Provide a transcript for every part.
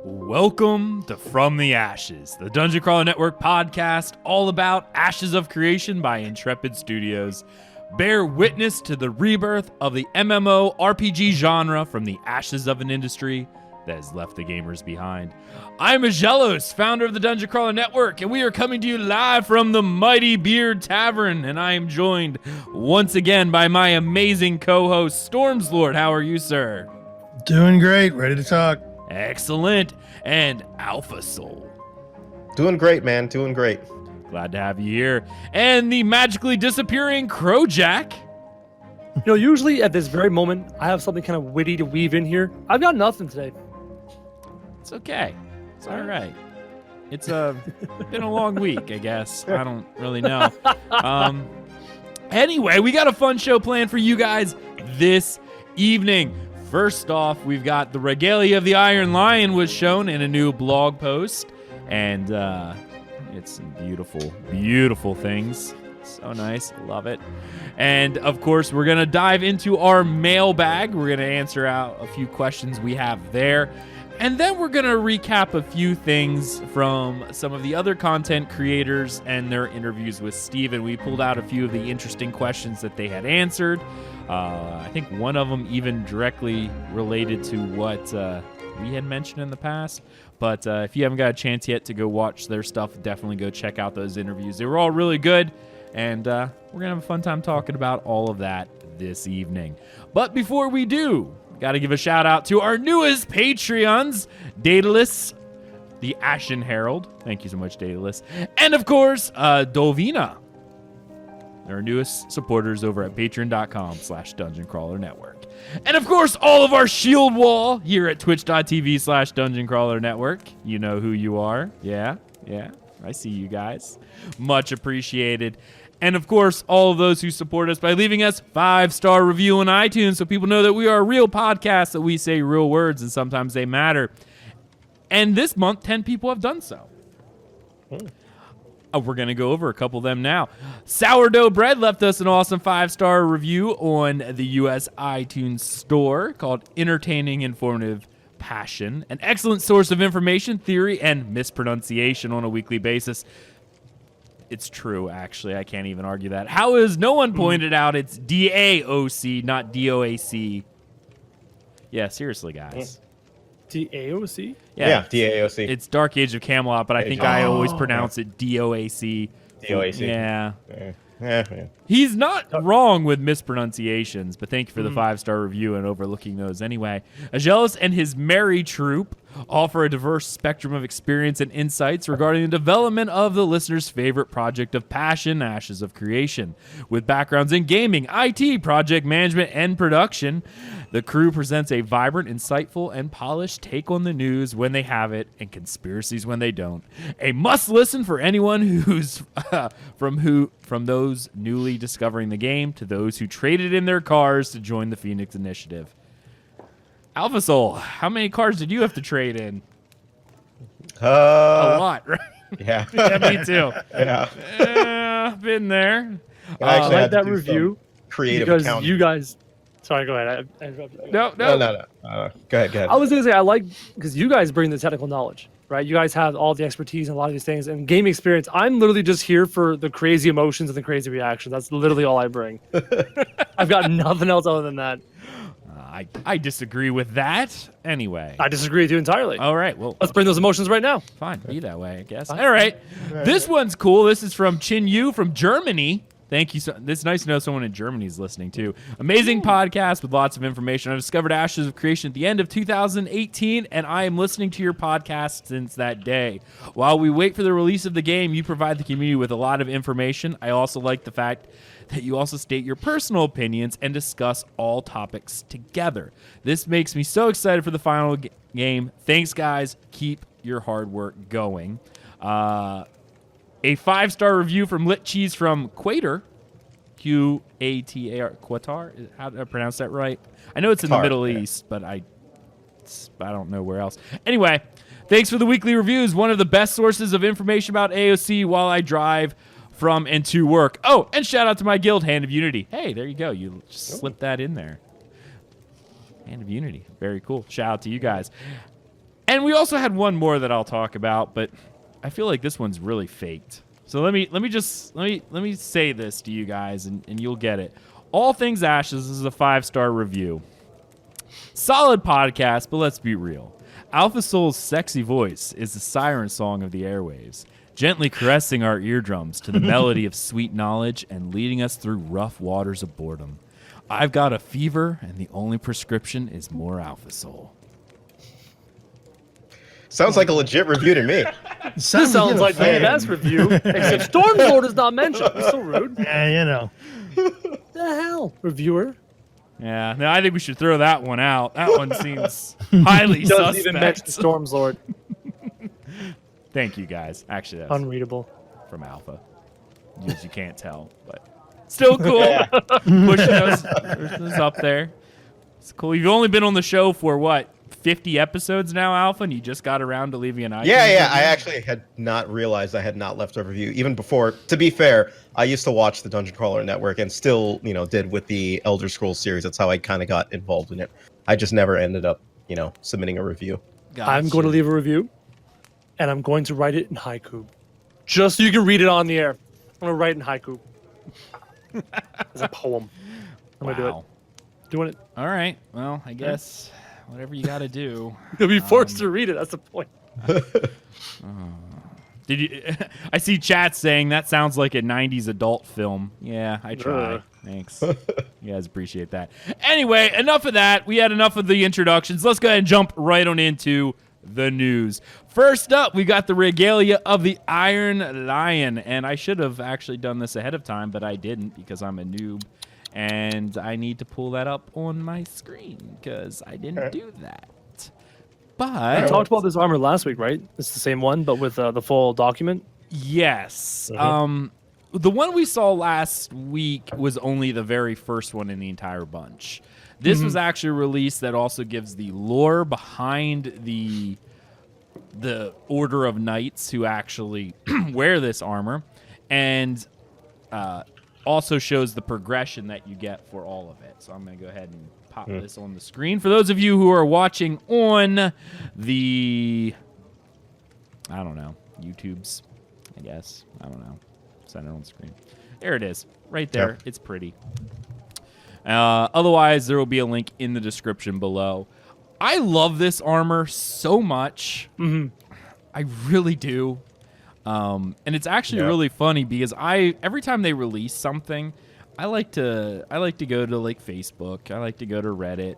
Welcome to From the Ashes, the Dungeon Crawler Network podcast all about Ashes of Creation by Intrepid Studios. Bear witness to the rebirth of the MMORPG genre from the ashes of an industry that has left the gamers behind. I'm Aggelos, founder of the Dungeon Crawler Network, and we are coming to you live from the Mighty Beard Tavern, and I am joined once again by my amazing co-host, Stormslord. How are you, sir? Doing great, ready to talk. Excellent. And Alpha Soul. Doing great, man. Doing great. Glad to have you here. And the magically disappearing Crowjack. You know, usually at this very moment, I have something kind of witty to weave in here. I've got nothing today. It's okay. It's all right. It's been a long week, I guess. I don't really know. Anyway, we got a fun show planned for you guys this evening. First off, we've got the Regalia of the Iron Lion was shown in a new blog post, and it's some beautiful, beautiful things. So nice. Love it. And, of course, we're going to dive into our mailbag. We're going to answer out a few questions we have there. And then we're going to recap a few things from some of the other content creators and their interviews with Steven. We pulled out a few of the interesting questions that they had answered. I think one of them even directly related to what we had mentioned in the past. But if you haven't got a chance yet to go watch their stuff, definitely go check out those interviews. They were all really good, and we're going to have a fun time talking about all of that this evening. But before we do, got to give a shout out to our newest Patreons, Daedalus, the Ashen Herald. Thank you so much, Daedalus. And of course, Dovina, our newest supporters over at patreon.com/Dungeon Crawler Network. And of course, all of our shield wall here at twitch.tv/Dungeon Crawler Network. You know who you are. Yeah, I see you guys. Much appreciated. And of course, all of those who support us by leaving us 5-star review on iTunes so people know that we are a real podcast, that we say real words, and sometimes they matter. And this month, 10 people have done so. We're going to go over a couple of them now. Sourdough Bread left us an awesome 5-star review on the U.S. iTunes store called Entertaining, Informative Passion, an excellent source of information, theory, and mispronunciation on a weekly basis. It's true, actually. I can't even argue that. How is no one pointed out it's DAOC, not DOAC? Yeah, seriously, guys. DAOC? Yeah, DAOC. It's Dark Age of Camelot, but I think I always pronounce it DOAC. DOAC. Yeah. Yeah. He's not wrong with mispronunciations, but thank you for the 5-star review and overlooking those anyway. Aggelos and his merry troop offer a diverse spectrum of experience and insights regarding the development of the listener's favorite project of passion, Ashes of Creation. With backgrounds in gaming, IT, project management, and production, the crew presents a vibrant, insightful, and polished take on the news when they have it and conspiracies when they don't. A must-listen for anyone who's from those newly discovering the game to those who traded in their cars to join the Phoenix Initiative. Alpha Soul, how many cars did you have to trade in? A lot, right? Yeah. Yeah, me too. Yeah. Been there. I actually I like had to that do review creative because accounting. you guys... Sorry, go ahead. I interrupted you. No. No. Go ahead. I was going to say, I like... Because you guys bring the technical knowledge, right? You guys have all the expertise in a lot of these things. And game experience, I'm literally just here for the crazy emotions and the crazy reactions. That's literally all I bring. I've got nothing else other than that. I disagree with that. Anyway. I disagree with you entirely. All right. Well, Let's bring those emotions right now. fine. Be that way, I guess. All right. This one's cool. This is from Chin Yu from Germany. Thank you. It's nice to know someone in Germany is listening, too. Amazing podcast with lots of information. I discovered Ashes of Creation at the end of 2018, and I am listening to your podcast since that day. While we wait for the release of the game, you provide the community with a lot of information. I also like the fact that you also state your personal opinions and discuss all topics together. This makes me so excited for the final game. Thanks, guys. Keep your hard work going. A 5-star review from Lit Cheese from Quatar, Qatar, Qatar. How did I pronounce that right? I know it's in the Middle East, but I don't know where else. Anyway, thanks for the weekly reviews. One of the best sources of information about AOC while I drive from and to work. Oh, and shout out to my guild, Hand of Unity. Hey, there you go. You just slipped that in there. Hand of Unity. Very cool. Shout out to you guys. And we also had one more that I'll talk about, but I feel like this one's really faked. So let me say this to you guys, and you'll get it. All Things Ashes is a 5-star review. Solid podcast, but let's be real. Alpha Soul's sexy voice is the siren song of the airwaves, gently caressing our eardrums to the melody of sweet knowledge and leading us through rough waters of boredom. I've got a fever, and the only prescription is more Alpha Soul. Sounds like a legit review to me. This sounds like the best review, except Stormlord is not mentioned. It's so rude. Yeah, you know. The hell, reviewer? Yeah, no, I think we should throw that one out. That one seems highly Doesn't suspect. even mention Stormlord. Thank you, guys. Actually, that's Unreadable. from Alpha. You can't tell, but still cool. Pushing those up there. It's cool. You've only been on the show for, what, 50 episodes now, Alpha, and you just got around to leaving an iTunes Yeah. review? I actually had not realized I had not left a review even before. To be fair, I used to watch the Dungeon Crawler Network and still, did with the Elder Scrolls series. That's how I kind of got involved in it. I just never ended up, submitting a review. Gotcha. I'm going to leave a review, and I'm going to write it in haiku, just so you can read it on the air. I'm going to write it in haiku. As a poem. I'm going to do it. Wow. Doing it. All right. Well, I guess whatever you got to do. You'll be forced to read it. That's the point. Did you? I see chat saying that sounds like a 90s adult film. Yeah, I try. Thanks. You guys appreciate that. Anyway, enough of that. We had enough of the introductions. Let's go ahead and jump right on into the news. First up, we got the Regalia of the Iron Lion. And I should have actually done this ahead of time, but I didn't because I'm a noob. And I need to pull that up on my screen because I didn't do that. But We talked about this armor last week, right? It's the same one, but with the full document. yes. The one we saw last week was only the very first one in the entire bunch. This was actually a release that also gives the lore behind the Order of Knights who actually wear this armor, and also shows the progression that you get for all of it. So I'm going to go ahead and pop this on the screen. For those of you who are watching on the, I don't know, YouTube's, I guess. I don't know. Center on the screen. There it is. Right there. Yep. It's pretty. Otherwise, there will be a link in the description below. I love this armor so much. I really do. And it's actually really funny because every time they release something, I like to go to like Facebook. I like to go to Reddit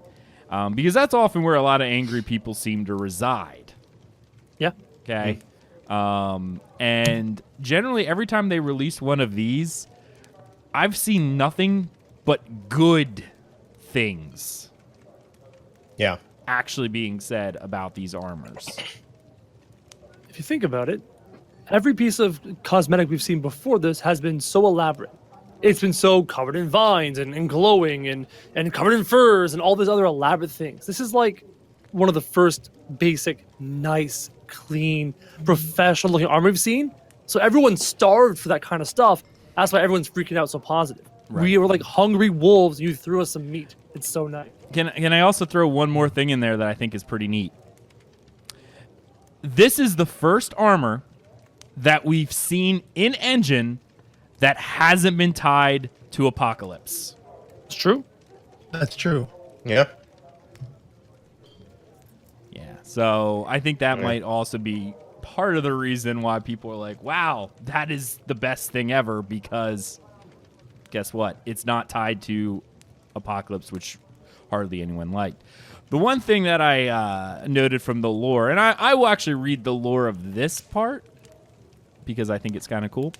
because that's often where a lot of angry people seem to reside. Yeah. Okay. And generally every time they release one of these, I've seen nothing but good things actually being said about these armors. If you think about it, every piece of cosmetic we've seen before this has been so elaborate. It's been so covered in vines and glowing and covered in furs and all these other elaborate things. This is like one of the first basic, nice, clean, professional looking armor we've seen. So everyone's starved for that kind of stuff. That's why everyone's freaking out so positive. Right. We were like hungry wolves and you threw us some meat. It's so nice. Can I also throw one more thing in there that I think is pretty neat? This is the first armor that we've seen in engine that hasn't been tied to Apocalypse. It's true. That's true. Yeah. Yeah, so I think that might also be part of the reason why people are like, wow, that is the best thing ever, because guess what? It's not tied to Apocalypse, which hardly anyone liked. The one thing that I noted from the lore, and I will actually read the lore of this part because I think it's kind of cool.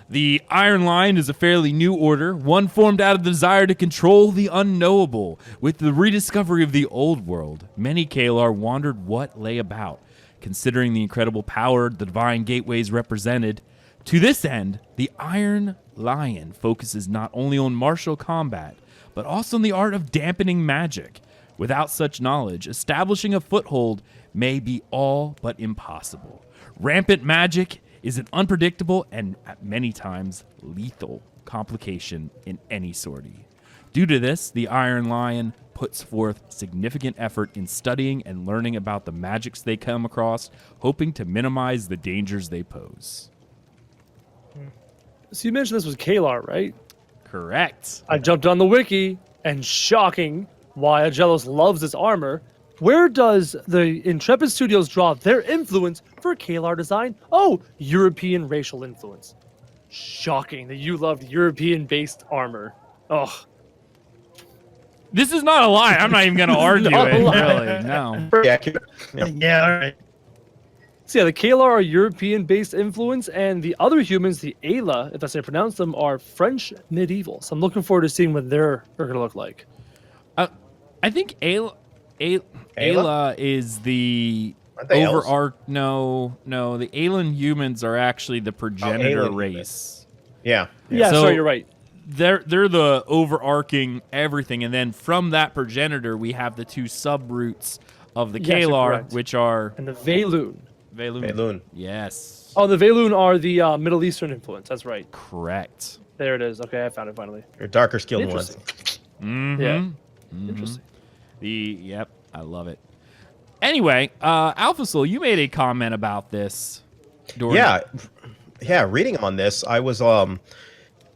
The Iron Lion is a fairly new order, one formed out of the desire to control the unknowable. With the rediscovery of the old world, many Kalar wondered what lay about, considering the incredible power the divine gateways represented. To this end, the Iron Lion focuses not only on martial combat, but also on the art of dampening magic. Without such knowledge, establishing a foothold may be all but impossible. Rampant magic is an unpredictable and, at many times, lethal complication in any sortie. Due to this, the Iron Lion puts forth significant effort in studying and learning about the magics they come across, hoping to minimize the dangers they pose. So you mentioned this was Kalar, right? Correct. I jumped on the wiki, and shocking, why Aggelos loves this armor. Where does the Intrepid Studios draw their influence for Kalar design? Oh, European racial influence. Shocking that you loved European-based armor. Ugh. This is not a lie. I'm not even going to argue not a it, lie. really. No. Pretty accurate. Yeah, all right. So yeah, the Kalar are European-based influence, and the other humans, the Ayla, if that's how you pronounce them, are French medieval. So I'm looking forward to seeing what they're going to look like. I think Ayla is the Aren't they elves? No, the Aylan humans are actually the progenitor Aylan race. Yeah. Yeah, So- sorry, you're right. They're the overarching everything, and then from that progenitor we have the two subroots of the Yes, you're Kalar, correct. which are And the Veilun. Veilun. Yes. Oh, the Veilun are the Middle Eastern influence. That's right. Correct. There it is. Okay, I found it finally. Your darker skilled ones. Interesting. Mm-hmm. Yeah. Interesting. Yep, I love it. Anyway, Alpha Soul, you made a comment about this. During Yeah, reading on this, I was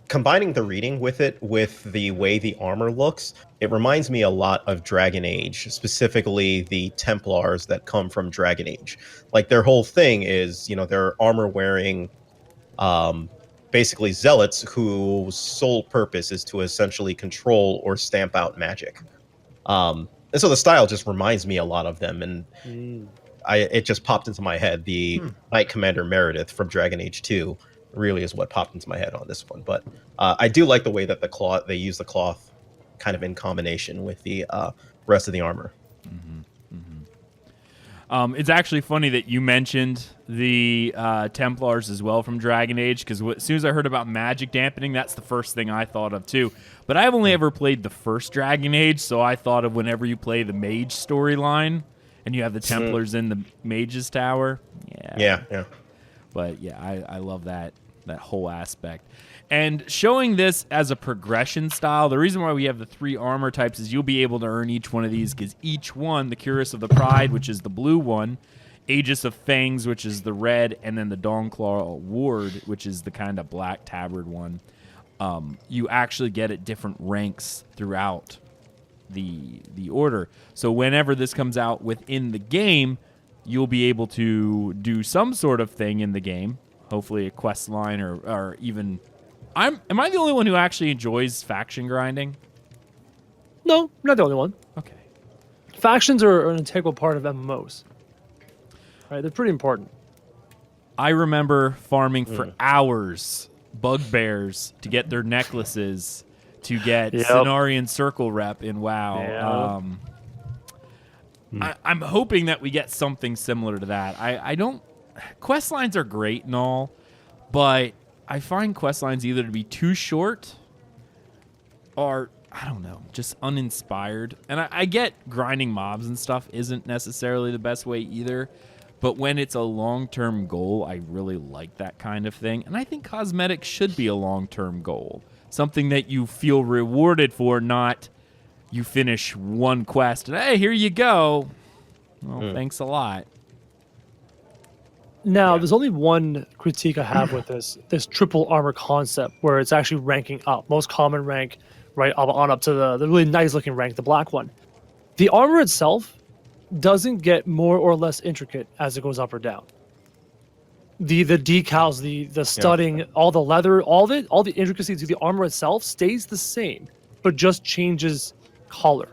combining the reading with it with the way the armor looks. It reminds me a lot of Dragon Age, specifically the Templars that come from Dragon Age. Like their whole thing is, they're armor wearing basically zealots whose sole purpose is to essentially control or stamp out magic. And so the style just reminds me a lot of them, and it just popped into my head. The Knight Commander Meredith from Dragon Age 2 really is what popped into my head on this one. But I do like the way that they use the cloth kind of in combination with the rest of the armor. It's actually funny that you mentioned the Templars as well from Dragon Age, because as soon as I heard about magic dampening, that's the first thing I thought of too. But I've only ever played the first Dragon Age, so I thought of whenever you play the mage storyline and you have the Templars in the mage's tower. Yeah. But yeah, I love that whole aspect. And showing this as a progression style, the reason why we have the 3 armor types is you'll be able to earn each one of these, because each one, the Cuirass of the Pride, which is the blue one, Aegis of Fangs, which is the red, and then the Dawnclaw Ward, which is the kind of black tabard one, you actually get at different ranks throughout the order. So whenever this comes out within the game, you'll be able to do some sort of thing in the game, hopefully a quest line or even... Am I the only one who actually enjoys faction grinding? No, you're not the only one. Okay. Factions are an integral part of MMOs. Right, they're pretty important. I remember farming for hours, bugbears, to get their necklaces, to get Cenarian Circle rep in WoW. I'm hoping that we get something similar to that. I don't... Quest lines are great and all, but I find quest lines either to be too short or, I don't know, just uninspired. And I get grinding mobs and stuff isn't necessarily the best way either, but when it's a long-term goal, I really like that kind of thing. And I think cosmetics should be a long-term goal. Something that you feel rewarded for, not you finish one quest and, hey, here you go. Well, thanks a lot. Now, there's only one critique I have with this triple armor concept, where it's actually ranking up. Most common rank, right, on up to the really nice-looking rank, the black one. The armor itself doesn't get more or less intricate as it goes up or down. The decals, the studding, all the leather, all the intricacies of the armor itself stays the same, but just changes color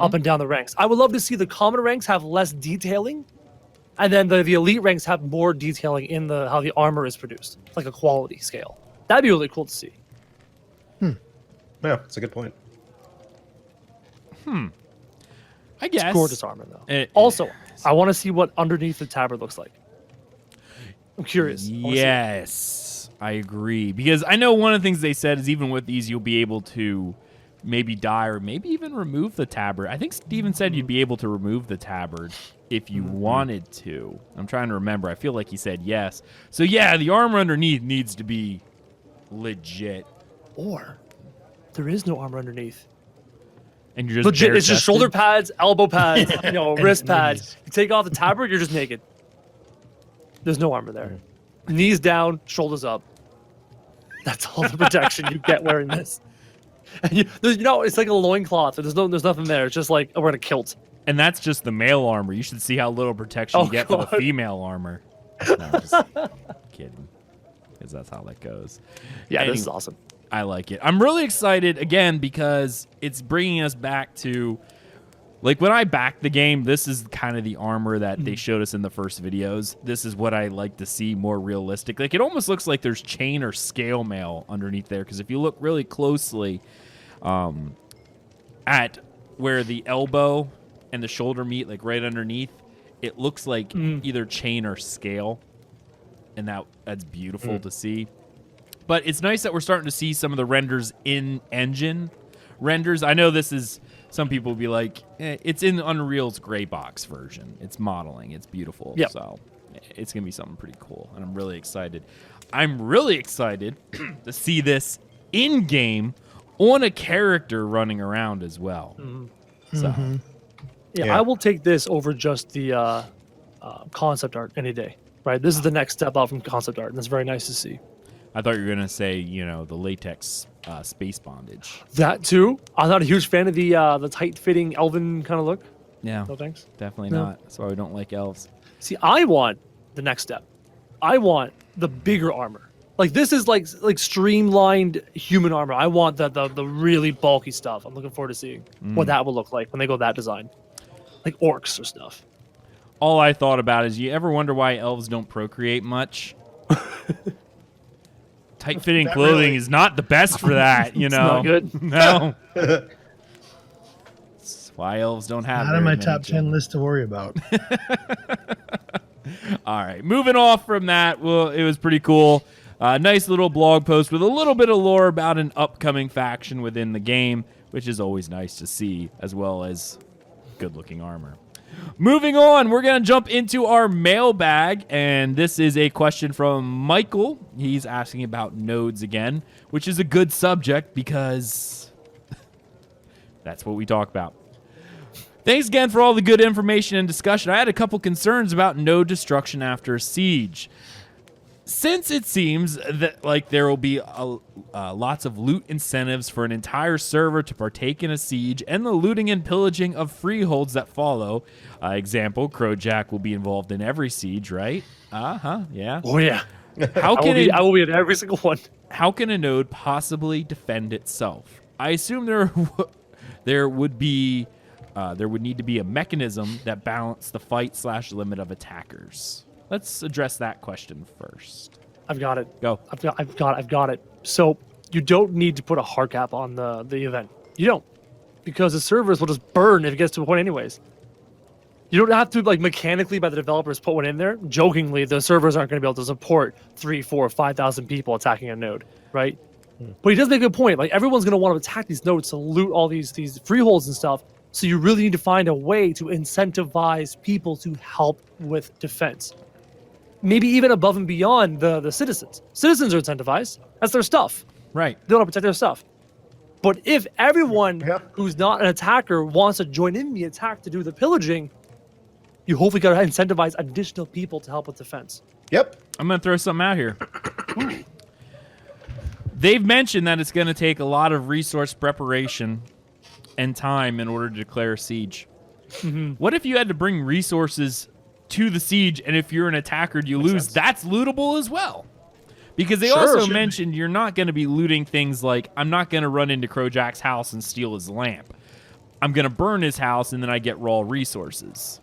up and down the ranks. I would love to see the common ranks have less detailing, and then the elite ranks have more detailing in how the armor is produced, like a quality scale. That'd be really cool to see. Yeah, that's a good point. I guess. It's gorgeous armor, though. Also, I want to see what underneath the tabard looks like. I'm curious. Yes, I agree. Because I know one of the things they said is even with these, you'll be able to maybe dye or maybe even remove the tabard. I think Steven said you'd be able to remove the tabard if you wanted to. I'm trying to remember. I feel like he said yes. So yeah, the armor underneath needs to be legit. Or there is no armor underneath. And you're just Legit, it's just bare-chested? shoulder pads, elbow pads, wrist pads. You take off the tabard, you're just naked. There's no armor there. Knees down, shoulders up. That's all the protection you get wearing this. And it's like a loincloth. There's nothing there. It's just like wearing a kilt. And that's just the male armor. You should see how little protection you get for the female armor. No, I'm just kidding. Because that's how that goes. Yeah, Anyway, this is awesome. I like it. I'm really excited, again, because it's bringing us back to... Like, when I backed the game, this is kind of the armor that they showed us in the first videos. This is what I like to see more realistic. Like, it almost looks like there's chain or scale mail underneath there. Because if you look really closely at where the elbow and the shoulder meet, like right underneath, it looks like either chain or scale. And that's beautiful to see. But it's nice that we're starting to see some of the renders in engine renders. I know this is... Some people will be like, it's in Unreal's gray box version. It's modeling. It's beautiful. Yep. So it's going to be something pretty cool. And I'm really excited. I'm really excited to see this in-game on a character running around as well. So, Yeah, I will take this over just the concept art any day. Right? This is the next step up from concept art, and it's very nice to see. I thought you were going to say, the latex space bondage. That too. I'm not a huge fan of the tight-fitting elven kind of look. Yeah. No thanks. Definitely No. not. That's why we don't like elves. See, I want the next step. I want the bigger armor. Like this is like streamlined human armor. I want the really bulky stuff. I'm looking forward to seeing what that will look like when they go that design. Like orcs or stuff. All I thought about is, you ever wonder why elves don't procreate much? Tight-fitting clothing is not the best for that, It's not good. No. That's why elves don't have Not on very my many top 10 children. list to worry about. All right, moving off from that, well, it was pretty cool. Nice little blog post with a little bit of lore about an upcoming faction within the game, which is always nice to see, as well as good-looking armor. Moving on, we're going to jump into our mailbag, and this is a question from Michael. He's asking about nodes again, which is a good subject because that's what we talk about. Thanks again for all the good information and discussion. I had a couple concerns about node destruction after a siege. Since it seems that like there will be lots of loot incentives for an entire server to partake in a siege and the looting and pillaging of freeholds that follow, example, Crowjack will be involved in every siege, right? Yeah. Oh yeah. How can I will be at every single one. How can a node possibly defend itself? I assume there would need to be a mechanism that balanced the fight/limit of attackers. Let's address that question first. I've got it. Go. I've got it. So you don't need to put a hard cap on the event. You don't, because the servers will just burn if it gets to a point anyways. You don't have to mechanically by the developers put one in there. Jokingly, the servers aren't going to be able to support 3, 4, 5,000 people attacking a node, right? But he does make a good point. Like everyone's going to want to attack these nodes to loot all these freeholds and stuff. So you really need to find a way to incentivize people to help with defense. Maybe even above and beyond the citizens. Citizens are incentivized. That's their stuff. Right. They want to protect their stuff. But if everyone who's not an attacker wants to join in the attack to do the pillaging, you hopefully got to incentivize additional people to help with defense. Yep. I'm going to throw something out here. They've mentioned that it's going to take a lot of resource preparation and time in order to declare a siege. What if you had to bring resources to the siege, and if you're an attacker and you lose, that's lootable as well? Because they also mentioned you're not going to be looting things like, I'm not going to run into Crowjack's house and steal his lamp. I'm going to burn his house, and then I get raw resources.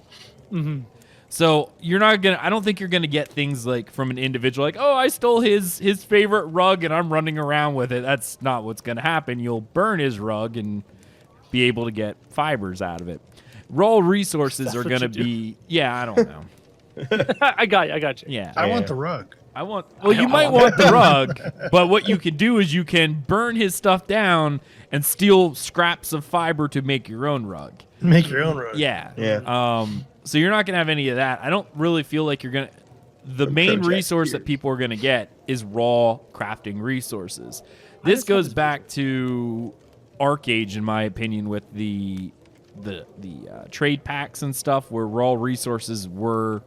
So you're not going to, I don't think you're going to get things like from an individual, like, oh, I stole his favorite rug and I'm running around with it. That's not what's going to happen. You'll burn his rug and be able to get fibers out of it. Raw resources are going to be, I don't know. I got you. Yeah. I want the rug. Well, you might want the rug, but what you can do is you can burn his stuff down and steal scraps of fiber to make your own rug. Make your own rug. Yeah. So you're not going to have any of that. I don't really feel like you're going to... The main resource that people are going to get is raw crafting resources. This goes back to arcade, in my opinion, with the trade packs and stuff, where raw resources were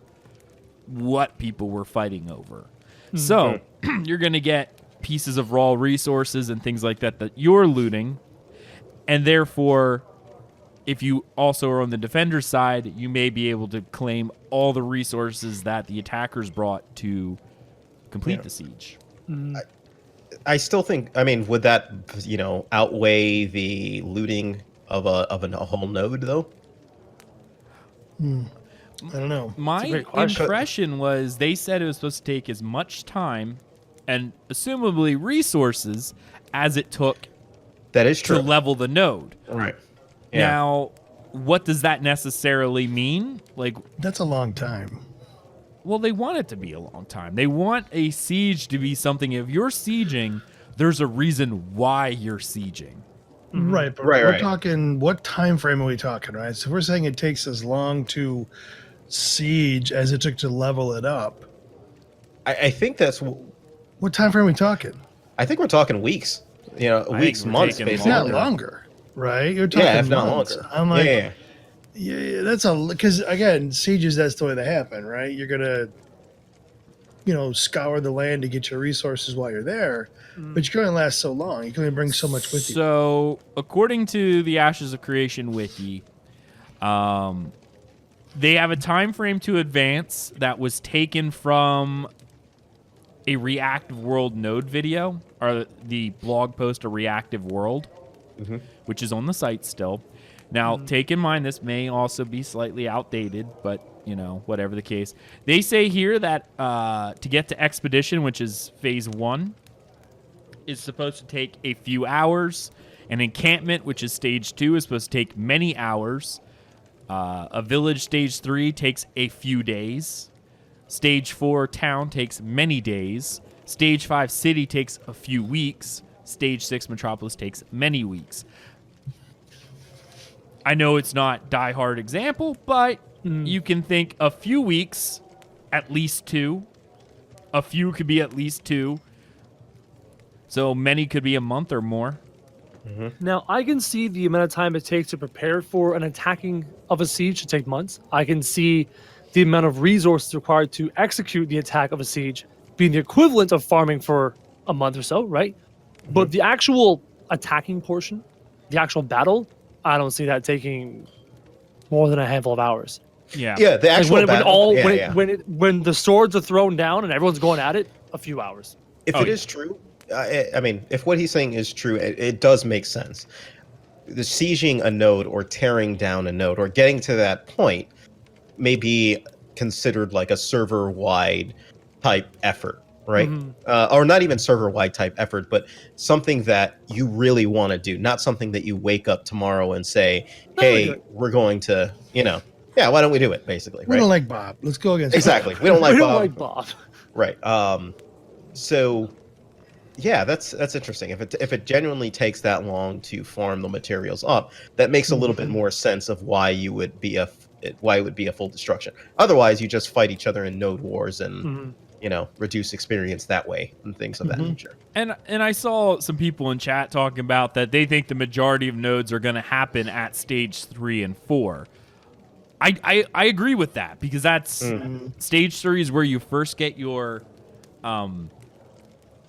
what people were fighting over. So you're going to get pieces of raw resources and things like that you're looting, and therefore, if you also are on the defender's side, you may be able to claim all the resources that the attackers brought to complete the siege. I still think, I mean, would that, outweigh the looting of a whole node, though? I don't know. My impression was they said it was supposed to take as much time and assumably resources as it took That is true. to level the node. Right. Yeah. Now, what does that necessarily mean? Like, That's a long time. well, they want it to be a long time. They want a siege to be something. If you're sieging, there's a reason why you're sieging. Right, but we're talking, what time frame are we talking, right? So we're saying it takes as long to siege as it took to level it up. I think that's. What time frame are we talking? I think we're talking weeks. Weeks, we're months, taking basically. Not longer. longer, right? You're talking If not months. longer. I'm like, yeah. yeah, that's because again, sieges, that's the way they happen, right? You're gonna, scour the land to get your resources while you're there, but you can only last so long. You can only bring so much with you. So, according to the Ashes of Creation wiki, they have a time frame to advance that was taken from a Reactive World node video, or the blog post, A Reactive World, which is on the site still. Now, take in mind, this may also be slightly outdated, but, whatever the case. They say here that to get to Expedition, which is Phase 1, is supposed to take a few hours. An encampment, which is Stage 2, is supposed to take many hours. A village, Stage 3, takes a few days. Stage 4, town, takes many days. Stage 5, city, takes a few weeks. Stage 6, metropolis, takes many weeks. I know it's not die-hard example, but you can think a few weeks, at least 2. A few could be at least 2. So many could be a month or more. Now, I can see the amount of time it takes to prepare for an attacking of a siege to take months. I can see the amount of resources required to execute the attack of a siege being the equivalent of farming for a month or so, right? But the actual attacking portion, the actual battle, I don't see that taking more than a handful of hours. Yeah. Yeah, the actual Like battle. when the swords are thrown down and everyone's going at it, a few hours. If it is true, I mean, if what he's saying is true, it does make sense. The sieging a node or tearing down a node or getting to that point may be considered like a server-wide type effort, right? Or not even server-wide type effort, but something that you really want to do, not something that you wake up tomorrow and say, hey, we're going to, why don't we do it, basically, We right? don't like Bob. Let's go against Exactly. We don't like We don't Bob. like Bob. Right. So yeah, that's interesting. If it genuinely takes that long to farm the materials up, that makes a little bit more sense of why it would be a full destruction. Otherwise, you just fight each other in node wars and reduce experience that way and things of that nature. And I saw some people in chat talking about that they think the majority of nodes are going to happen at Stage 3 and 4. I agree with that, because that's Stage 3 is where you first get your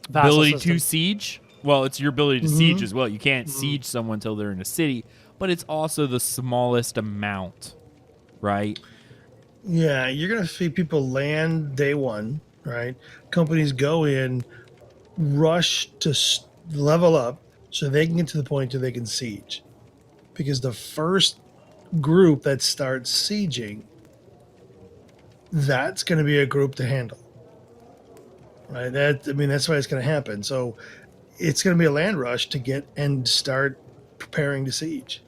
ability to siege. Well, it's your ability to siege as well. You can't siege someone until they're in a city, but it's also the smallest amount, right? Yeah, you're going to see people land day one, right? Companies go in, rush to level up so they can get to the point where they can siege. Because the first group that starts sieging, that's going to be a group to handle. Right? That's why it's going to happen. So it's going to be a land rush to get and start preparing to siege.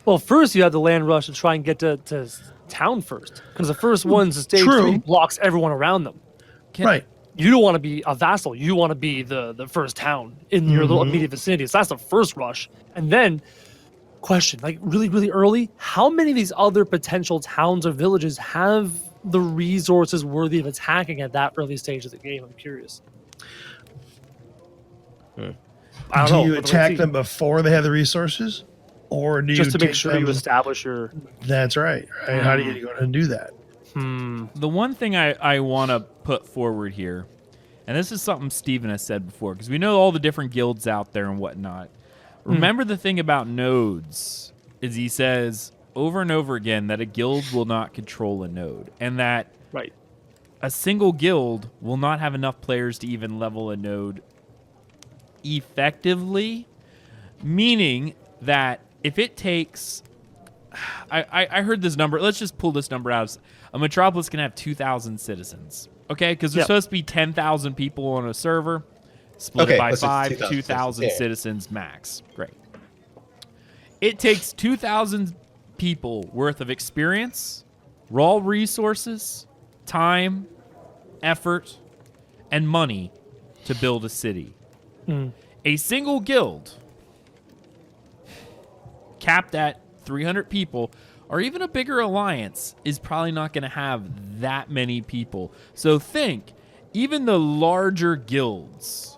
Well, first you have the land rush to try and get to town first, because the first one's the Stage 3 blocks everyone around them. Right. You don't want to be a vassal. You want to be the first town in your little immediate vicinity. So that's the first rush. And then, question, like really, really early, how many of these other potential towns or villages have the resources worthy of attacking at that early stage of the game? I'm curious. I Do don't know. you with the attack team. them before they have the resources, or do just you to make take sure them? you establish your? That's right. How do you go ahead and do that? The one thing I want to put forward here, and this is something Steven has said before, because we know all the different guilds out there and whatnot. Remember the thing about nodes is he says over and over again that a guild will not control a node, and that Right. a single guild will not have enough players to even level a node effectively, meaning that if it takes... I heard this number. Let's just pull this number out. A metropolis can have 2,000 citizens, okay? Because there's supposed to be 10,000 people on a server. Split it by let's say 5, 2,000 citizens max. Great. It takes 2,000 people worth of experience, raw resources, time, effort, and money to build a city. A single guild capped at 300 people, or even a bigger alliance, is probably not going to have that many people. So think, even the larger guilds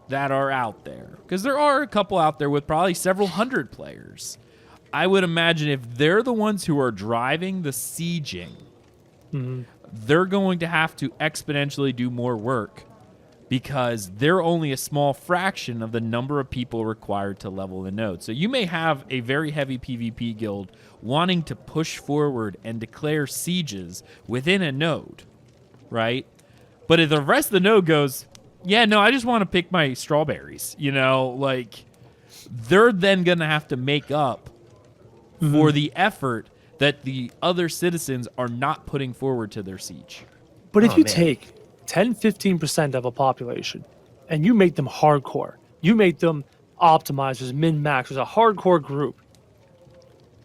that are out there, because there are a couple out there with probably several hundred players, I would imagine if they're the ones who are driving the sieging, they're going to have to exponentially do more work because they're only a small fraction of the number of people required to level the node. So you may have a very heavy PvP guild wanting to push forward and declare sieges within a node, right? But if the rest of the node goes, yeah, no, I just want to pick my strawberries, like they're then going to have to make up for the effort that the other citizens are not putting forward to their siege. But if you take 10-15% of a population and you make them hardcore, you make them optimizers, min-maxers, a hardcore group,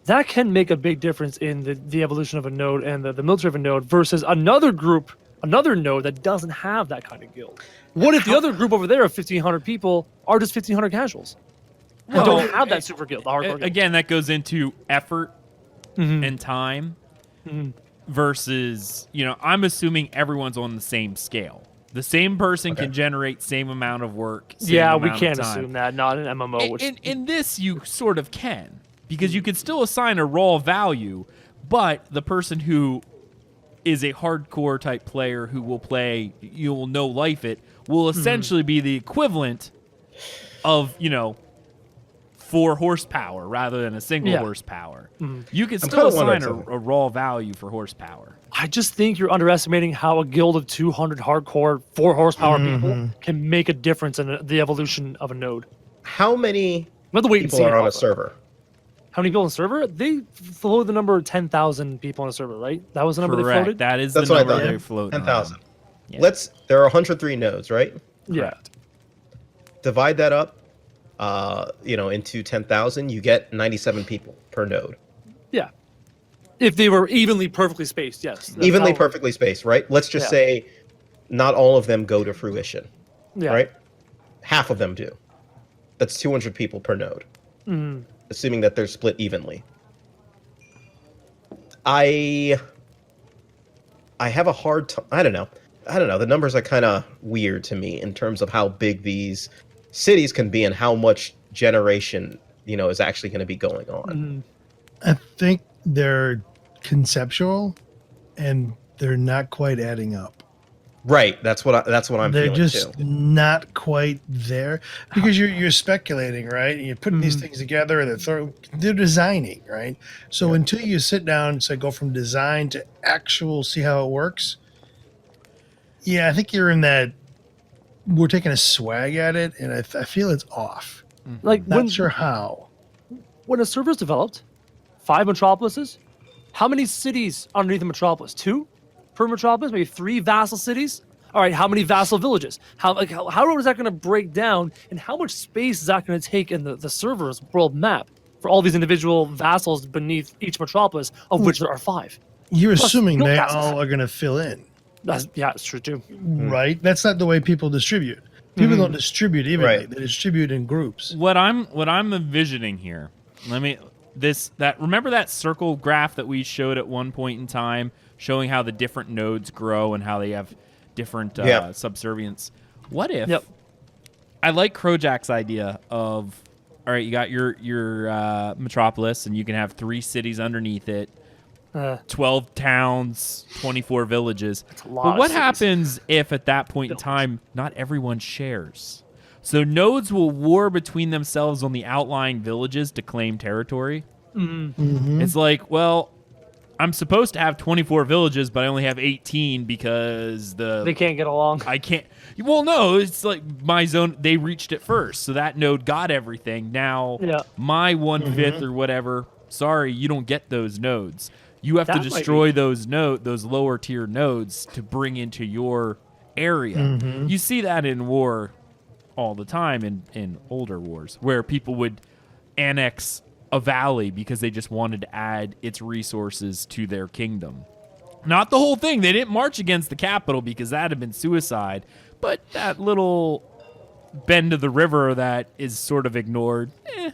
that can make a big difference in the evolution of a node and the military of a node versus another group, another node that doesn't have that kind of guild. What if the other group over there of 1,500 people are just 1,500 casuals? Well, don't have that super guild, the hardcore guild. Again, that goes into effort and time versus, I'm assuming everyone's on the same scale. The same person can generate same amount of work. We can't assume that, not an MMO. In this, you sort of can, because you can still assign a raw value, but the person who is a hardcore type player who will play, you'll no life it, will essentially be the equivalent of, 4 horsepower rather than a single horsepower. You can still assign a raw value for horsepower. I just think you're underestimating how a guild of 200 hardcore 4 horsepower people can make a difference in the evolution of a node. How many We'll have to wait and people see are on how- a server? How many people on the server? They floated the number 10,000 people on the server, right? That was the number they Correct. floated? That is That's the what I number thought. they're floating. 10,000. around. Yeah. There are 103 nodes, right? Yeah. Divide that up, into 10,000. You get 97 people per node. Yeah. If they were evenly perfectly spaced, yes. That's Evenly how- perfectly spaced, right? Let's just say not all of them go to fruition, Yeah. right? Half of them do. That's 200 people per node, assuming that they're split evenly. I have a hard time. I don't know. The numbers are kind of weird to me in terms of how big these cities can be and how much generation, is actually going to be going on. I think they're conceptual, and they're not quite adding up. Right. That's what I'm They're feeling just too. not quite there because you're speculating, right? And you're putting these things together, and they're designing, right? So until you sit down and say go from design to actual, see how it works. Yeah, I think you're in that. We're taking a swag at it, and I feel it's off. Like Not sure how. when a server's developed, 5 metropolises, how many cities underneath the metropolis? 2 per metropolis? Maybe 3 vassal cities? All right, how many vassal villages? How is that going to break down, and how much space is that going to take in the server's world map for all these individual vassals beneath each metropolis, of which there are 5? You're Plus, assuming guild they castles. all are going to fill in, It's true too. right? That's not the way people distribute. People don't distribute evenly. Right. They distribute in groups. What I'm envisioning here. Remember that circle graph that we showed at one point in time, showing how the different nodes grow and how they have different subservience. What if I like Krojak's idea of, all right, you got your metropolis, and you can have 3 cities underneath it, 12 towns, 24 villages. That's a lot But of what cities. happens if at that point in time, not everyone shares? So nodes will war between themselves on the outlying villages to claim territory. It's like, well, I'm supposed to have 24 villages, but I only have 18 because They can't get along. I can't. Well, no, it's like my zone. They reached it first, so that node got everything. Now, my 1/5 or whatever. Sorry, you don't get those nodes. You have to That might destroy those lower tier nodes to bring into your area. You see that in war all the time in older wars, where people would annex a valley because they just wanted to add its resources to their kingdom. Not the whole thing. They didn't march against the capital because that had been suicide, but that little bend of the river that is sort of ignored. They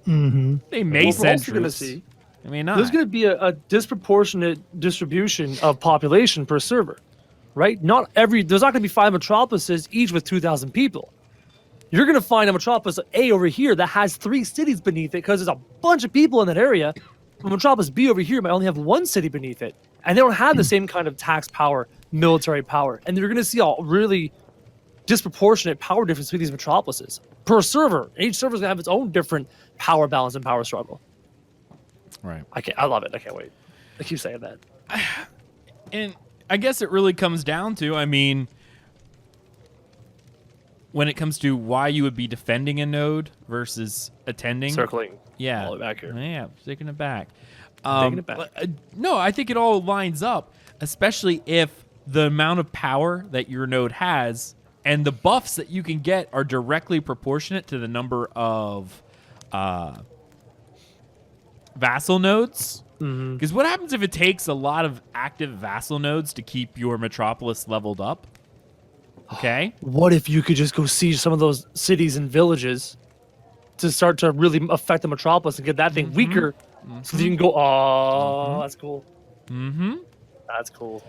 may What we're send also going to troops. see, I mean, not. there's going to be a disproportionate distribution of population per server, right? There's not going to be 5 metropolises, each with 2,000 people. You're going to find a metropolis A over here that has 3 cities beneath it because there's a bunch of people in that area. A metropolis B over here might only have 1 city beneath it. And they don't have the same kind of tax power, military power. And you're going to see a really disproportionate power difference between these metropolises per server. Each server is going to have its own different power balance and power struggle. Right. I love it. I can't wait. I keep saying that. And I guess it really comes down to, I mean, when it comes to why you would be defending a node versus attending. Circling. Yeah. All the way back here. Yeah, taking it back. Taking it back. No, I think it all lines up, especially if the amount of power that your node has and the buffs that you can get are directly proportionate to the number of vassal nodes. Because what happens if it takes a lot of active vassal nodes to keep your metropolis leveled up? Okay. What if you could just go siege some of those cities and villages to start to really affect the metropolis and get that thing weaker so that you can go, that's cool. That's cool.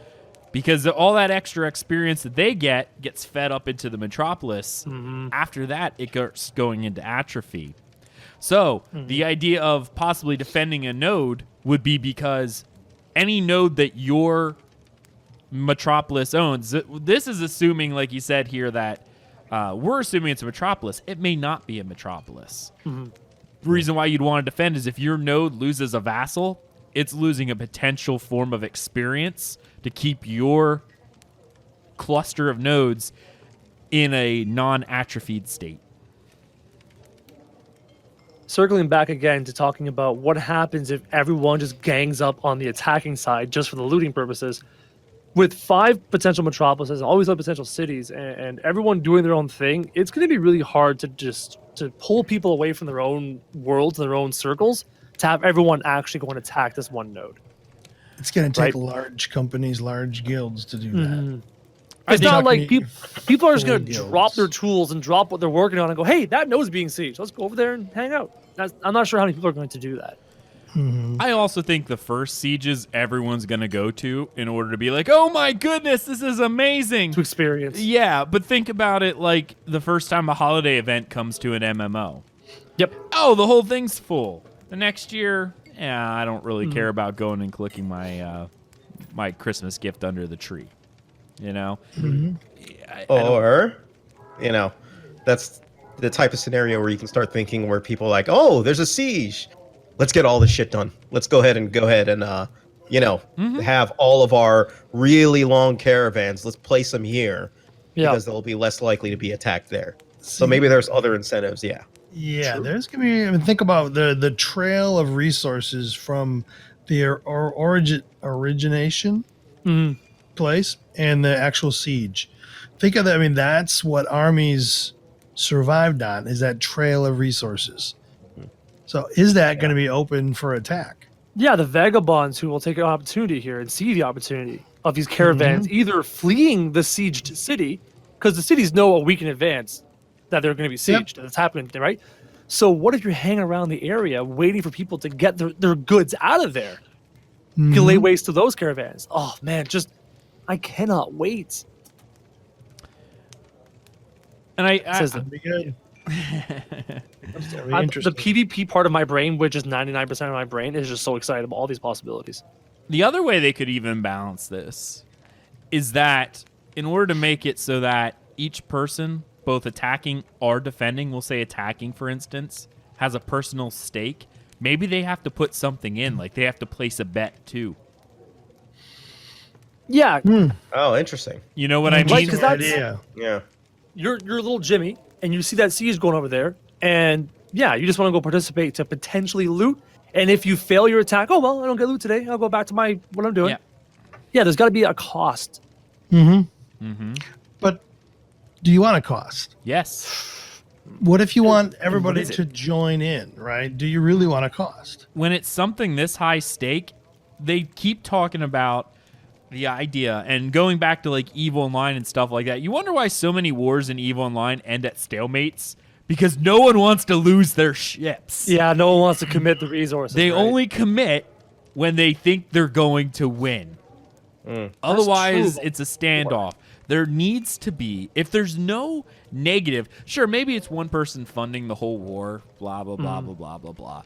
Because all that extra experience that they gets fed up into the metropolis. After that, it goes going into atrophy. So the idea of possibly defending a node would be because any node that your metropolis owns, this is assuming, like you said here, that we're assuming it's a metropolis. It may not be a metropolis. The reason why you'd want to defend is if your node loses a vassal, it's losing a potential form of experience to keep your cluster of nodes in a non-atrophied state. Circling back again to talking about what happens if everyone just gangs up on the attacking side just for the looting purposes. With 5 potential metropolises, always 5 potential cities, and everyone doing their own thing, it's going to be really hard to pull people away from their own worlds, their own circles, to have everyone actually go and attack this one node. It's going to take large companies, large guilds to do that. It's not like people are just going to guilds. drop their tools and drop what they're working on and go, hey, that node's being sieged. Let's go over there and hang out. I'm not sure how many people are going to do that. I also think the first sieges everyone's going to go to in order to be like, oh my goodness, this is amazing. To experience. Yeah, but think about it like the first time a holiday event comes to an MMO. Yep. Oh, the whole thing's full. The next year, I don't really care about going and clicking my my Christmas gift under the tree. You know? Or, that's the type of scenario where you can start thinking where people are like, oh, there's a siege. Let's get all this shit done. Let's go ahead and have all of our really long caravans. Let's place them here because they'll be less likely to be attacked there. So maybe there's other incentives. Yeah. Yeah, there's gonna be. I mean, think about the trail of resources from the origination place and the actual siege. Think of that. I mean, that's what armies survived on, is that trail of resources. So is that going to be open for attack? Yeah, the vagabonds who will take an opportunity here and see the opportunity of these caravans either fleeing the sieged city, because the cities know a week in advance that they're going to be sieged. That's happening, right? So what if you're hanging around the area waiting for people to get their goods out of there? You can lay waste to those caravans. Oh, man, I cannot wait. And Says That'd be good. That's gonna be the interesting. PvP part of my brain, which is 99% of my brain, is just so excited about all these possibilities. the other way they could even balance this is that in order to make it so that each person, both attacking or defending, we'll say attacking, for instance, has a personal stake, maybe they have to put something in, like they have to place a bet too. Yeah, Oh, interesting. You know what I mean? Like, 'cause that's- idea. Yeah. you're little Jimmy, and you see that siege going over there, and yeah, you just want to go participate to potentially loot. And if you fail your attack, oh well, I don't get loot today. I'll go back to what I'm doing. Yeah. Yeah, there's got to be a cost. But do you want a cost? Yes. What if you want everybody is it? to join in, right? Do you really want a cost? When it's something this high stake, they keep talking about the idea and going back to like EVE Online and stuff like that. You wonder why so many wars in EVE Online end at stalemates? Because no one wants to lose their ships. Yeah, no one wants to commit the resources. They right? only commit when they think they're going to win. Otherwise, true. it's a standoff. There needs to be, if there's no negative, sure, maybe it's one person funding the whole war, blah, blah, blah, blah, blah, blah, blah.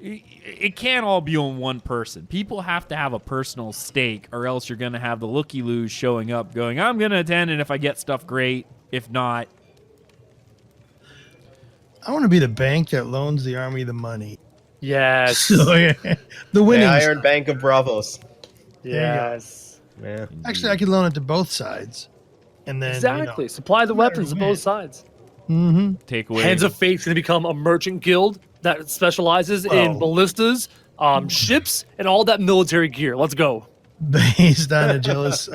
It can't all be on one person. People have to have a personal stake, or else you're going to have the looky-loos showing up going, I'm going to attend, and if I get stuff, great. If not, I want to be the bank that loans the army the money. Yes. So yeah, the winning. The Iron side. Bank of Bravos. yes. Yeah. Actually, I could loan it to both sides, and then Exactly. Supply the weapons to win. both sides. take away. Hands of Fate's going to become a merchant guild that specializes in Oh. ballistas, ships, and all that military gear. Let's go. based on a jealous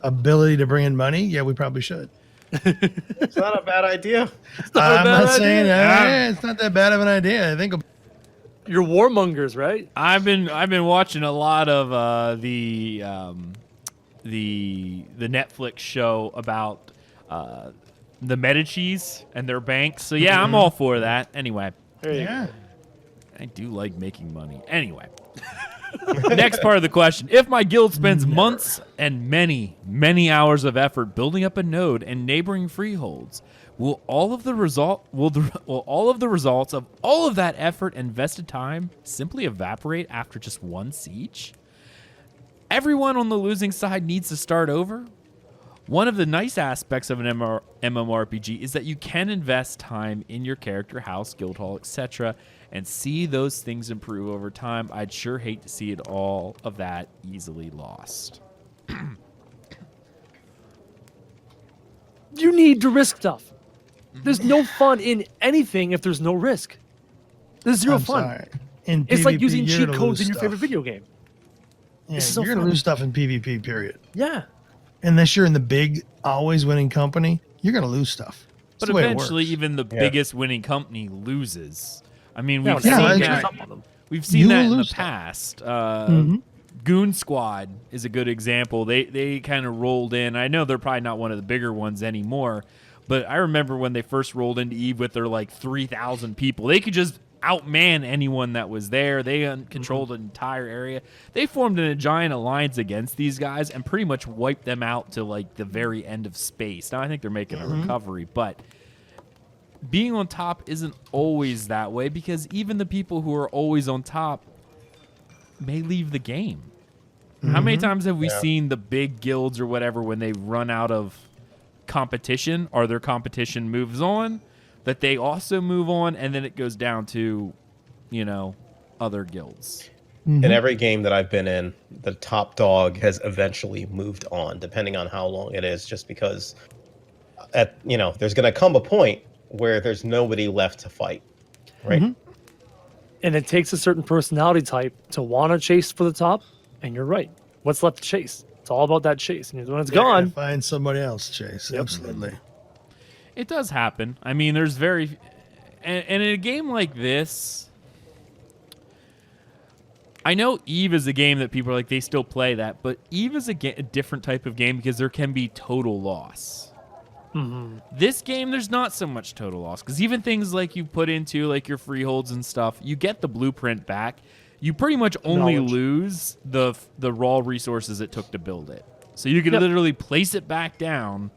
ability to bring in money. Yeah, we probably should. It's not a bad idea. I'm not bad saying idea. it's not that bad of an idea. I think You're warmongers, right? I've been watching a lot of the Netflix show about the Medicis and their banks. So yeah, I'm all for that. Anyway, There you go. yeah. I do like making money. Anyway, next part of the question: if my guild spends months and many hours of effort building up a node and neighboring freeholds, will all of the results of all of that effort and invested time simply evaporate after just one siege? Everyone on the losing side needs to start over. One of the nice aspects of an MMORPG is that you can invest time in your character, house, guild hall, etc., and see those things improve over time. I'd sure hate to see it all of that easily lost. You need to risk stuff. There's no fun in anything if there's no risk. There's 0 I'm fun. sorry. In It's like PvP, using you're cheat gonna codes lose in your favorite stuff. video game. Yeah, It's so you're gonna fun. lose stuff in PvP. Period. Yeah. Unless you're in the big, always winning company, you're gonna lose stuff. That's But the way it eventually, works. even the Yeah. biggest winning company loses. I mean, Yeah, we've Yeah, seen I that. some of them. We've seen You that will in the lose stuff. past. Mhm. Goon Squad is a good example. They kind of rolled in. I know they're probably not one of the bigger ones anymore, but I remember when they first rolled into EVE with their like 3,000 people. They could just outman anyone that was there. They controlled an entire area. They formed a giant alliance against these guys and pretty much wiped them out to like the very end of space. Now I think they're making a recovery, but being on top isn't always that way because even the people who are always on top may leave the game. How many times have we seen the big guilds or whatever when they run out of competition or their competition moves on, that they also move on and then it goes down to, other guilds? In every game that I've been in, the top dog has eventually moved on, depending on how long it is, just because there's going to come a point where there's nobody left to fight, right? And it takes a certain personality type to want to chase for the top. And you're right. What's left to chase? It's all about that chase. And when it's You're gonna gone, find somebody else, Chase. Absolutely. It does happen. I mean, there's and in a game like this, I know EVE is a game that people are like, they still play that, but EVE is a different type of game because there can be total loss. This game, there's not so much total loss because even things like you put into like your freeholds and stuff, you get the blueprint back. You pretty much only Knowledge. lose the raw resources it took to build it. So you can literally place it back down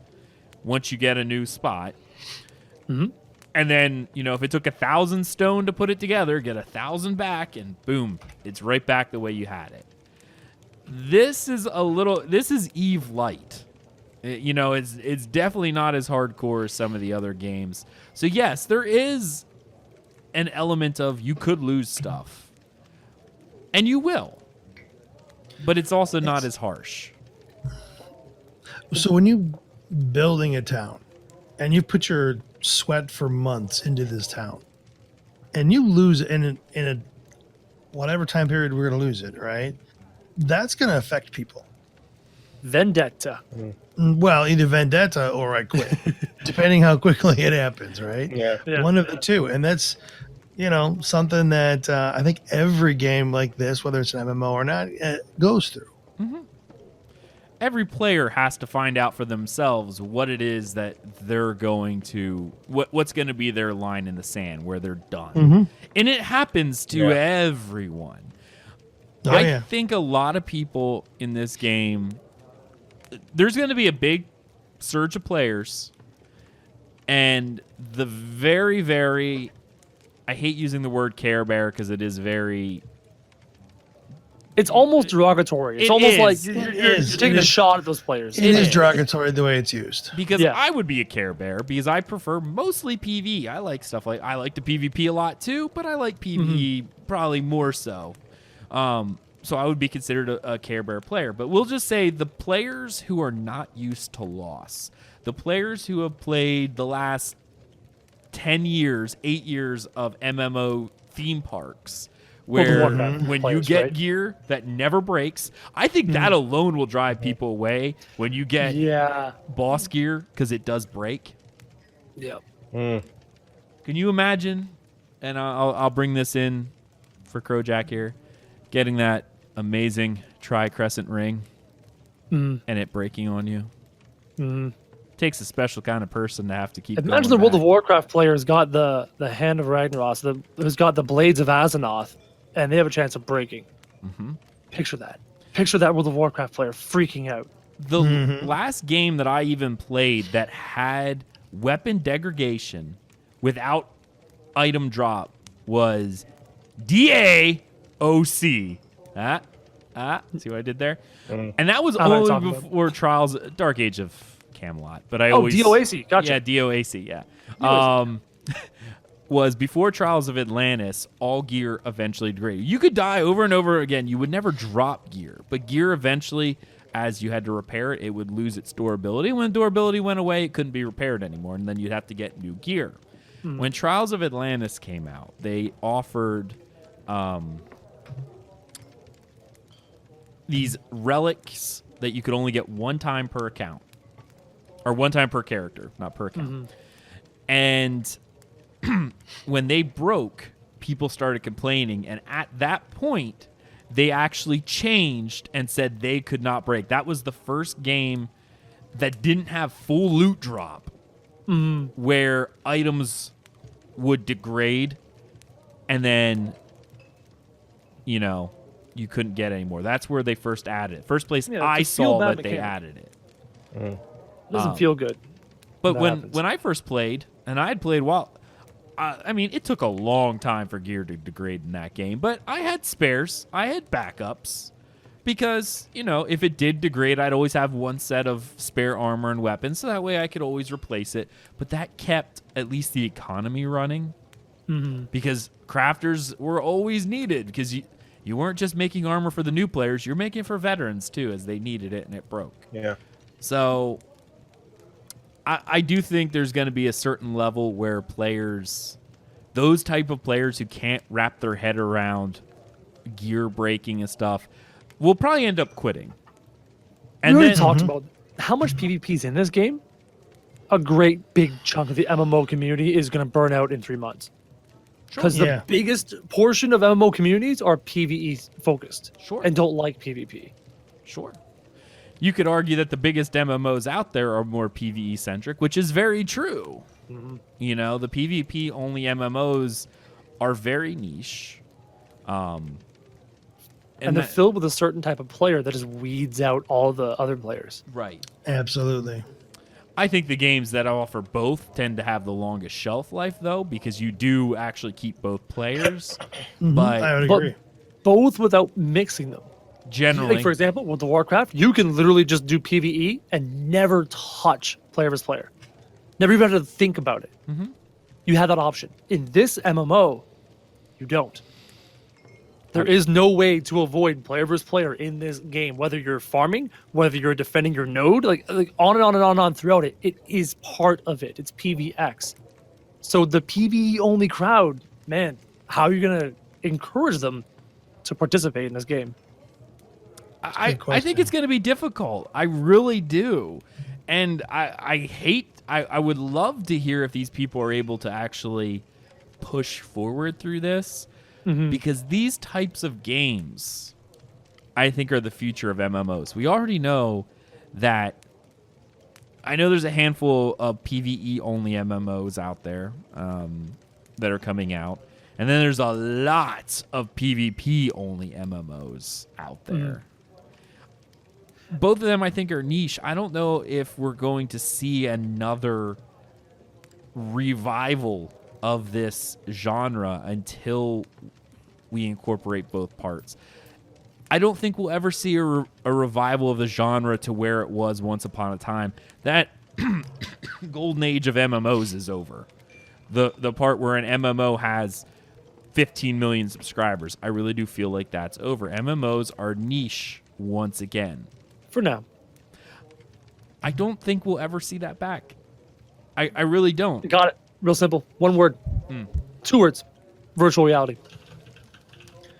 once you get a new spot. Mhm. And then, if it took 1,000 stone to put it together, get 1,000 back, and boom, it's right back the way you had it. This is Eve Light. It's definitely not as hardcore as some of the other games. So yes, there is an element of you could lose stuff. And you will. But it's also not as harsh. So when you building a town and you put your sweat for months into this town and you lose it in a whatever time period we're going to lose it, right? That's going to affect people. Vendetta. Well, either vendetta or I quit, depending how quickly it happens, right? Yeah. One of the two. And that's, something that I think every game like this, whether it's an MMO or not, goes through. Mm-hmm. Every player has to find out for themselves what it is that they're going to, what's going to be their line in the sand where they're done. Mm-hmm. And it happens to everyone. Oh, I think a lot of people in this game, there's going to be a big surge of players, and the very, very, I hate using the word Care Bear because it is very... It's almost derogatory. It's almost like you're taking a shot at those players. It is derogatory the way it's used. Because I would be a Care Bear because I prefer mostly PvE. I like stuff like, I like to PvP a lot too, but I like PvE probably more so. So I would be considered a Care Bear player. But we'll just say the players who are not used to loss, the players who have played the last 10 years, 8 years of MMO theme parks, where when you get gear that never breaks, I think that alone will drive people away when you get boss gear because it does break. Yep. Can you imagine, and I'll bring this in for Crowjack here, getting that amazing tri-crescent ring and it breaking on you? Takes a special kind of person to have to keep Imagine going the World back. of Warcraft players got the Hand of Ragnaros, who's got the Blades of Azeroth, and they have a chance of breaking. Picture that. Picture that World of Warcraft player freaking out. The last game that I even played that had weapon degradation without item drop was DAOC. See what I did there? And that was only before Trials, Dark Age of Camelot. But I always DOAC. Gotcha. Yeah, DOAC. Yeah. Was before Trials of Atlantis, all gear eventually degraded. You could die over and over again. You would never drop gear, but gear eventually, as you had to repair it, it would lose its durability. When durability went away, it couldn't be repaired anymore, and then you'd have to get new gear. When Trials of Atlantis came out, they offered these relics that you could only get one time per account, or one time per character, not per account. And when they broke, people started complaining, and at that point, they actually changed and said they could not break. That was the first game that didn't have full loot drop, where items would degrade, and then, you couldn't get any more. That's where they first added it. First place I saw that they added it. It doesn't feel good. But when I first played, and I had played it took a long time for gear to degrade in that game, but I had spares. I had backups because, if it did degrade, I'd always have one set of spare armor and weapons, so that way I could always replace it. But that kept at least the economy running because crafters were always needed because you weren't just making armor for the new players, you're making it for veterans too, as they needed it and it broke. Yeah. So I do think there's going to be a certain level where players, those type of players who can't wrap their head around gear breaking and stuff, will probably end up quitting. And we already talked about how much PvP is in this game. A great big chunk of the MMO community is going to burn out in 3 months. Because the biggest portion of MMO communities are PvE focused and don't like PvP. Sure. You could argue that the biggest MMOs out there are more PvE centric, which is very true. The PvP only MMOs are very niche. And they're filled with a certain type of player that just weeds out all the other players. Right. Absolutely. I think the games that offer both tend to have the longest shelf life, though, because you do actually keep both players. But I would But agree. both without mixing them. generally, Like, for example, with the Warcraft, you can literally just do PvE and never touch player versus player. Never even have to think about it. Mm-hmm. You have that option. In this MMO, you don't. There is no way to avoid player versus player in this game, whether you're farming, whether you're defending your node, like on and on and on and on throughout it. It is part of it. It's PvX. So the PvE only crowd, man, how are you gonna encourage them to participate in this game? I good think it's going to be difficult. I really do. And I would love to hear if these people are able to actually push forward through this, because these types of games, I think, are the future of MMOs. We already know that. I know there's a handful of PvE only MMOs out there that are coming out. And then there's a lot of PvP only MMOs out there. Both of them, I think, are niche. I don't know if we're going to see another revival of this genre until we incorporate both parts. I don't think we'll ever see a revival of the genre to where it was once upon a time. That golden age of MMOs is over. The part where an MMO has 15 million subscribers, I really do feel like that's over. MMOs are niche once again. For now. I don't think we'll ever see that back. I really don't. Got it. Real simple. One word. 2 words. Virtual reality.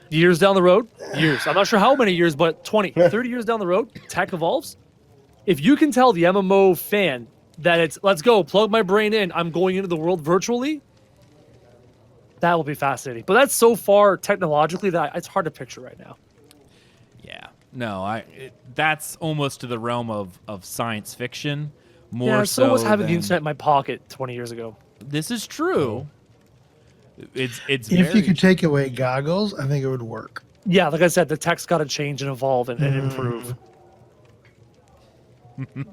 Years down the road, I'm not sure how many years, but 20, 30 years down the road, tech evolves. If you can tell the MMO fan that it's, let's go, plug my brain in, I'm going into the world virtually, that will be fascinating. But that's so far technologically that it's hard to picture right now. Yeah. No, that's almost to the realm of science fiction. More Yeah, so was having the than- internet in my pocket 20 years ago. This is true. It's If very you could take away goggles, I think it would work. Yeah, like I said, the tech's got to change and evolve and improve.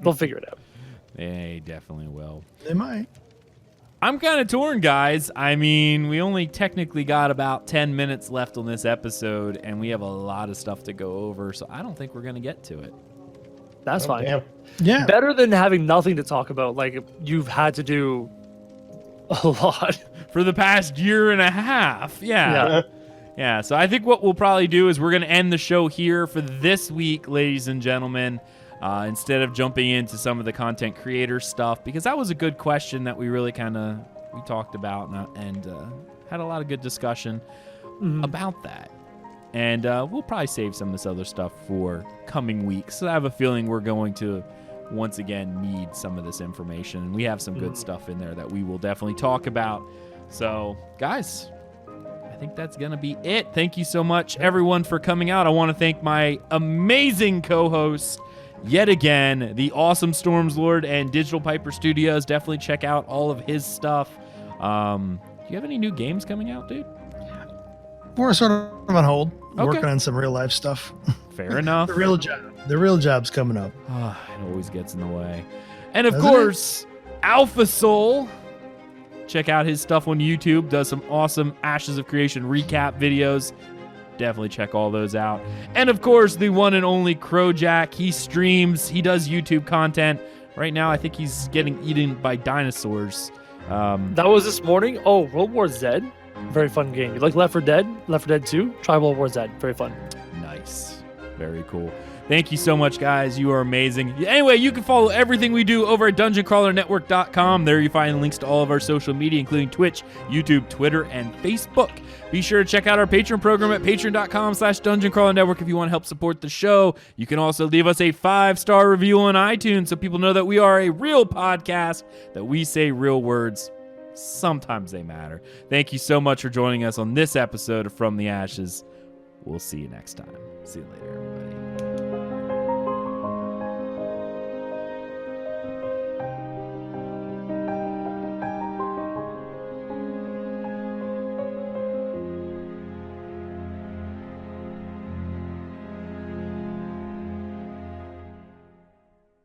They'll figure it out. They definitely will. They might. I'm kind of torn, guys. I mean, we only technically got about 10 minutes left on this episode, and we have a lot of stuff to go over, so I don't think we're going to get to it. That's fine. Damn. Yeah. Better than having nothing to talk about. Like, you've had to do a lot. For the past year and a half. Yeah. Yeah, so I think what we'll probably do is we're going to end the show here for this week, ladies and gentlemen, instead of jumping into some of the content creator stuff, because that was a good question that we really we talked about and had a lot of good discussion about that. And we'll probably save some of this other stuff for coming weeks. So I have a feeling we're going to once again need some of this information, and we have some good stuff in there that we will definitely talk about. So, guys, I think that's going to be it. Thank you so much, everyone, for coming out. I want to thank my amazing co-hosts yet again, the awesome Storms Lord and Digital Piper Studios. Definitely check out all of his stuff. Do you have any new games coming out, dude? We're sort of on hold, Okay. working on some real life stuff. Fair enough. The real job's coming up. It always gets in the way. And of Doesn't course, Alpha Soul. Check out his stuff on YouTube. Does some awesome Ashes of Creation recap videos. Definitely check all those out. And of course, the one and only Crowjack. He streams. He does YouTube content. Right now, I think he's getting eaten by dinosaurs. That was this morning. Oh, World War Z. Very fun game. You like Left 4 Dead? Left 4 Dead 2? Try World War Z. Very fun. Nice. Very cool. Thank you so much, guys. You are amazing. Anyway, you can follow everything we do over at DungeonCrawlerNetwork.com. There you find links to all of our social media, including Twitch, YouTube, Twitter, and Facebook. Be sure to check out our Patreon program at patreon.com/DungeonCrawlerNetwork if you want to help support the show. You can also leave us a 5-star review on iTunes so people know that we are a real podcast, that we say real words. Sometimes they matter. Thank you so much for joining us on this episode of From the Ashes. We'll see you next time. See you later, everybody.